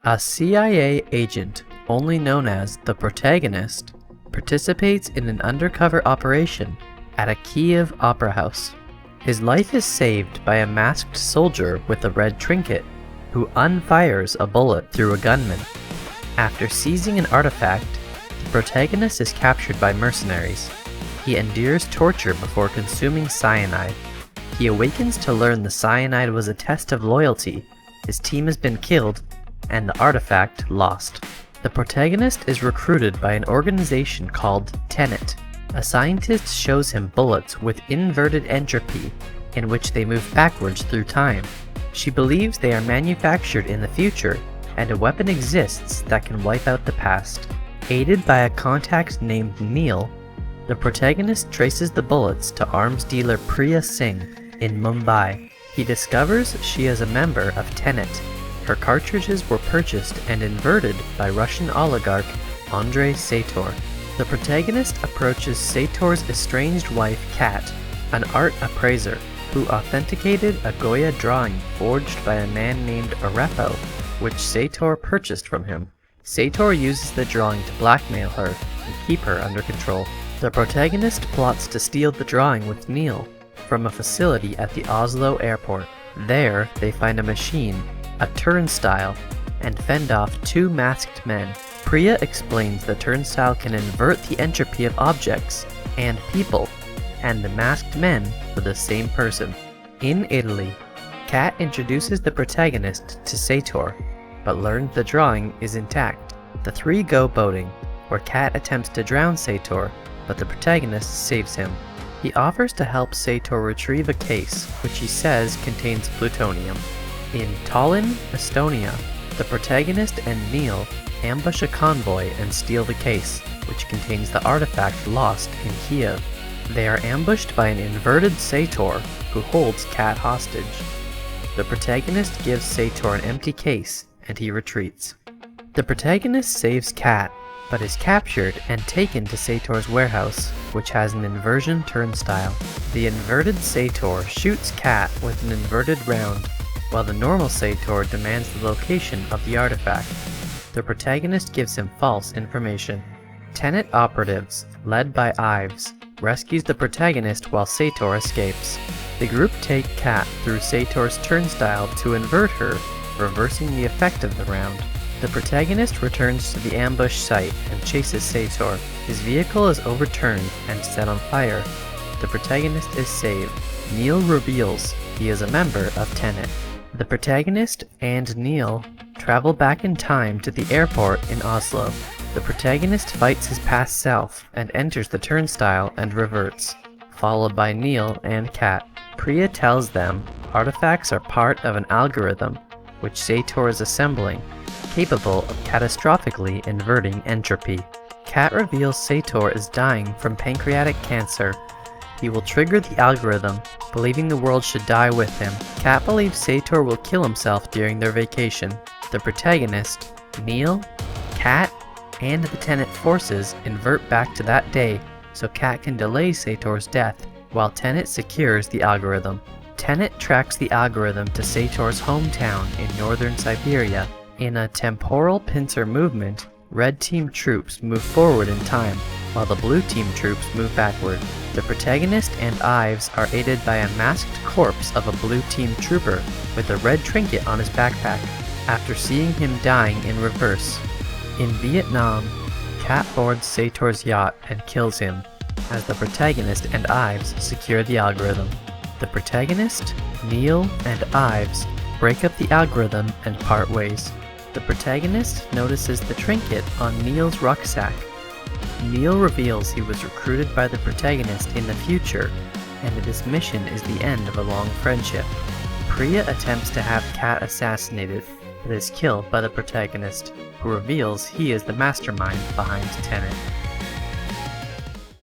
A CIA agent, only known as the Protagonist, participates in an undercover operation at a Kiev opera house. His life is saved by a masked soldier with a red trinket, who unfires a bullet through a gunman. After seizing an artifact, the Protagonist is captured by mercenaries. He endures torture before consuming cyanide. He awakens to learn the cyanide was a test of loyalty, his team has been killed, and the artifact lost. The Protagonist is recruited by an organization called Tenet. A scientist shows him bullets with inverted entropy, in which they move backwards through time. She believes they are manufactured in the future, and a weapon exists that can wipe out the past. Aided by a contact named Neil, the Protagonist traces the bullets to arms dealer Priya Singh in Mumbai. He discovers she is a member of Tenet. Her cartridges were purchased and inverted by Russian oligarch Andrei Sator. The Protagonist approaches Sator's estranged wife Kat, an art appraiser, who authenticated a Goya drawing forged by a man named Arepo, which Sator purchased from him. Sator uses the drawing to blackmail her and keep her under control. The Protagonist plots to steal the drawing with Neil from a facility at the Oslo airport. There, they find a machine, a turnstile, and fend off two masked men. Priya explains the turnstile can invert the entropy of objects and people, and the masked men were the same person. In Italy, Kat introduces the Protagonist to Sator, but learns the drawing is intact. The three go boating, where Kat attempts to drown Sator, but the Protagonist saves him. He offers to help Sator retrieve a case, which he says contains plutonium. In Tallinn, Estonia, the Protagonist and Neil ambush a convoy and steal the case, which contains the artifact lost in Kiev. They are ambushed by an inverted Sator, who holds Kat hostage. The Protagonist gives Sator an empty case, and he retreats. The Protagonist saves Kat, but is captured and taken to Sator's warehouse, which has an inversion turnstile. The inverted Sator shoots Kat with an inverted round, while the normal Sator demands the location of the artifact. The Protagonist gives him false information. Tenet operatives, led by Ives, rescues the Protagonist while Sator escapes. The group take Kat through Sator's turnstile to invert her, reversing the effect of the round. The Protagonist returns to the ambush site and chases Sator. His vehicle is overturned and set on fire. The Protagonist is saved. Neil reveals he is a member of Tenet. The Protagonist and Neil travel back in time to the airport in Oslo. The Protagonist fights his past self and enters the turnstile and reverts, followed by Neil and Kat. Priya tells them artifacts are part of an algorithm which Sator is assembling, capable of catastrophically inverting entropy. Kat reveals Sator is dying from pancreatic cancer. He will trigger the algorithm, believing the world should die with him. Kat believes Sator will kill himself during their vacation. The Protagonist, Neil, Kat, and the Tenet forces invert back to that day so Kat can delay Sator's death, while Tenet secures the algorithm. Tenet tracks the algorithm to Sator's hometown in northern Siberia. In a temporal pincer movement, red team troops move forward in time, while the blue team troops move backward. The Protagonist and Ives are aided by a masked corpse of a blue team trooper with a red trinket on his backpack, after seeing him dying in reverse. In Vietnam, Kat boards Sator's yacht and kills him, as the Protagonist and Ives secure the algorithm. The Protagonist, Neil, and Ives break up the algorithm and part ways. The Protagonist notices the trinket on Neil's rucksack. Neil reveals he was recruited by the Protagonist in the future, and that this mission is the end of a long friendship. Priya attempts to have Kat assassinated, but is killed by the Protagonist, who reveals he is the mastermind behind Tenet.